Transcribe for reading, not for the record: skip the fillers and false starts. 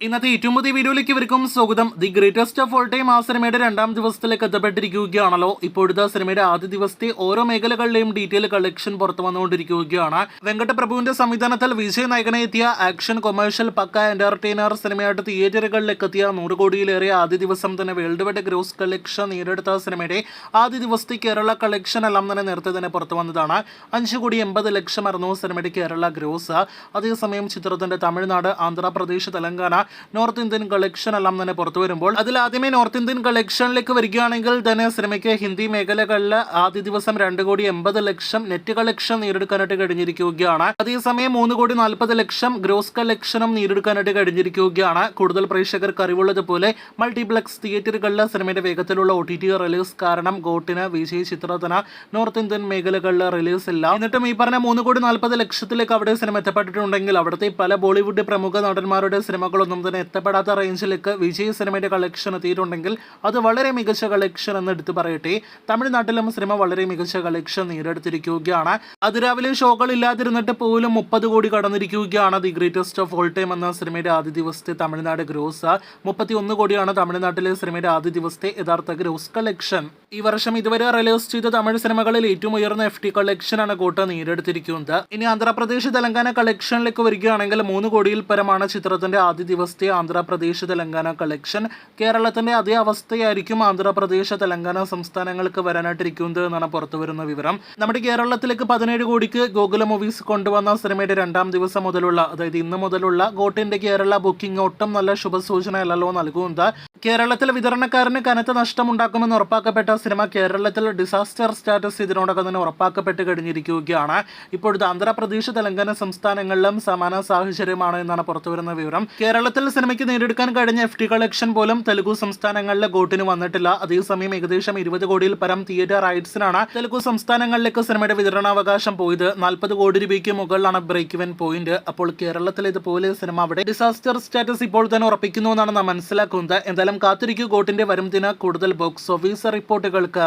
ഇന്നത്തെ ഏറ്റവും പുതിയ വീഡിയോയിലേക്ക് ഇവർക്കും സ്വാഗതം. The greatest of all time ആ സിനിമയുടെ രണ്ടാം ദിവസത്തിലേക്ക് എത്തപ്പെട്ടിരിക്കുകയാണല്ലോ. ഇപ്പോഴത്തെ സിനിമയുടെ ആദ്യ ദിവസത്തെ ഓരോ മേഖലകളിലെയും ഡീറ്റെയിൽ കളക്ഷൻ പുറത്തു വന്നുകൊണ്ടിരിക്കുകയാണ്. വെങ്കട്ടപ്രഭുവിന്റെ സംവിധാനത്തിൽ വിജയ് നായകനെ എത്തിയ ആക്ഷൻ കൊമേഴ്ഷ്യൽ പക്ക എന്റർടൈനർ സിനിമയായിട്ട് തിയേറ്ററുകളിലേക്ക് എത്തിയ 100 കോടിയിലേറെ ആദ്യ ദിവസം തന്നെ വേൾഡ് വൈഡ് ഗ്രോസ് കളക്ഷൻ നേടിയെടുത്ത സിനിമയുടെ ആദ്യ ദിവസത്തെ കേരള കളക്ഷൻ എല്ലാം തന്നെ നേരത്തെ തന്നെ പുറത്തു വന്നതാണ്. 5,80,00,000 സിനിമയുടെ കേരള ഗ്രോസ്. അതേസമയം ചിത്രത്തിന്റെ Tamil Nadu, Andhra Pradesh, Telangana, north Indian collection എല്ലാം തന്നെ പുറത്തു വരുമ്പോൾ അതിൽ ആദ്യമേ നോർത്ത് ഇന്ത്യൻ കളക്ഷനിലേക്ക് വരികയാണെങ്കിൽ തന്നെ സിനിമയ്ക്ക് ഹിന്ദി മേഖലകളിൽ ആദ്യ ദിവസം 2,80,00,000 നെറ്റ് കളക്ഷൻ നേടിയെടുക്കാനായിട്ട് കഴിഞ്ഞിരിക്കുകയാണ്. അതേസമയം 3,40,00,000 ഗ്രോസ് കളക്ഷനും നേടിയെടുക്കാനായിട്ട് കഴിഞ്ഞിരിക്കുകയാണ്. കൂടുതൽ പ്രേക്ഷകർക്ക് അറിവുള്ളതുപോലെ മൾട്ടിപ്ലക്സ് തിയേറ്ററുകളിൽ സിനിമയുടെ വേഗത്തിലുള്ള OTT റിലീസ് കാരണം ഗോട്ടിന്, വിജയ് ചിത്രത്തിന് നോർത്ത് ഇന്ത്യൻ മേഖലകളിൽ റിലീസ് ഇല്ല. എന്നിട്ടും ഈ പറഞ്ഞ 3,40,00,000 അവിടെ സിനിമ എത്തപ്പെട്ടിട്ടുണ്ടെങ്കിൽ അവിടുത്തെ പല ബോളിവുഡ് പ്രമുഖ നടന്മാരുടെ സിനിമകളൊന്നും തന്നെ എത്തപ്പെടാത്ത റേഞ്ചിലേക്ക് വിജയ് സിനിമയുടെ കളക്ഷൻ എത്തിയിട്ടുണ്ടെങ്കിൽ അത് വളരെ മികച്ച കളക്ഷൻ എന്ന് എടുത്തു പറയട്ടെ. തമിഴ്നാട്ടിലും സിനിമ വളരെ മികച്ച കളക്ഷൻ നേടിയെടുത്തിരിക്കുകയാണ്. അതിരാവിലെ ഷോകൾ ഇല്ലാതിരുന്നിട്ട് പോലും 30 കോടി കടന്നിരിക്കുകയാണ്. The greatest of all time എന്ന സിനിമയുടെ ആദ്യ ദിവസത്തെ തമിഴ്നാട് ഗ്രോസ് 31 കോടിയാണ്. തമിഴ്നാട്ടിലെ സിനിമയുടെ ആദ്യ ദിവസത്തെ യഥാർത്ഥ ഗ്രോസ് കളക്ഷൻ. ഈ വർഷം ഇതുവരെ റിലീസ് ചെയ്ത തമിഴ് സിനിമകളിൽ ഏറ്റവും ഉയർന്ന FT കളക്ഷൻ ആണ് കോട്ട നേടിയെടുത്തിരിക്കുന്നത്. ഇനി ആന്ധ്രാപ്രദേശ്, തെലങ്കാന കളക്ഷനിലേക്ക് വരികയാണെങ്കിൽ 3 കോടിയിൽ പരമാണ് ചിത്രത്തിന്റെ ആദ്യ ദിവസത്തെ ആന്ധ്രാപ്രദേശ്, തെലങ്കാന കളക്ഷൻ. കേരളത്തിന്റെ അതേ അവസ്ഥയായിരിക്കും ആന്ധ്രാപ്രദേശ്, തെലങ്കാന സംസ്ഥാനങ്ങൾക്ക് വരാനായിട്ടിരിക്കുന്നത് എന്നാണ് പുറത്തുവരുന്ന വിവരം. നമ്മുടെ കേരളത്തിലേക്ക് 17 കോടിക്ക് ഗോകുല മൂവീസ് കൊണ്ടുവന്ന സിനിമയുടെ രണ്ടാം ദിവസം മുതലുള്ള, അതായത് ഇന്ന് മുതലുള്ള ഗോട്ടിന്റെ കേരള ബുക്കിംഗ് ഒട്ടും നല്ല ശുഭസൂചനയല്ലോ നൽകുന്നത്. കേരളത്തിലെ വിതരണക്കാരന് കനത്ത നഷ്ടമുണ്ടാക്കുമെന്ന് ഉറപ്പാക്കപ്പെട്ട സിനിമ കേരളത്തിൽ ഡിസാസ്റ്റർ സ്റ്റാറ്റസ് ഇതിനോടകം തന്നെ ഉറപ്പാക്കപ്പെട്ട് കഴിഞ്ഞിരിക്കുകയാണ്. ഇപ്പോഴത്തെ ആന്ധ്രാപ്രദേശ്, തെലങ്കാന സംസ്ഥാനങ്ങളിലും സമാന സാഹചര്യമാണ് എന്നാണ് പുറത്തുവരുന്ന വിവരം. കേരളത്തിൽ സിനിമയ്ക്ക് നേടിയെടുക്കാൻ കഴിഞ്ഞ FT കളക്ഷൻ പോലും തെലുഗു സംസ്ഥാനങ്ങളിലെ ഗോട്ടിന് വന്നിട്ടില്ല. അതേസമയം ഏകദേശം 20 കോടിയിൽ പരം തിയേറ്റർ റൈറ്റ്സിനാണ് തെലുഗു സംസ്ഥാനങ്ങളിലേക്ക് സിനിമയുടെ വിതരണാവകാശം പോയത്. 40 കോടി രൂപയ്ക്ക് മുകളിലാണ് ബ്രേക്ക് ഇവൻ പോയിന്റ്. അപ്പോൾ കേരളത്തിൽ ഇതുപോലെ സിനിമ അവിടെ ഡിസാസ്റ്റർ സ്റ്റാറ്റസ് ഇപ്പോൾ തന്നെ ഉറപ്പിക്കുന്നു എന്നാണ് നാം മനസ്സിലാക്കുന്നത്. എന്തായാലും കാത്തിരിക്കൂ ഗോട്ടിന്റെ വരും ദിന കൂടുതൽ ബോക്സ് ഓഫീസ് റിപ്പോർട്ടുകൾക്ക്.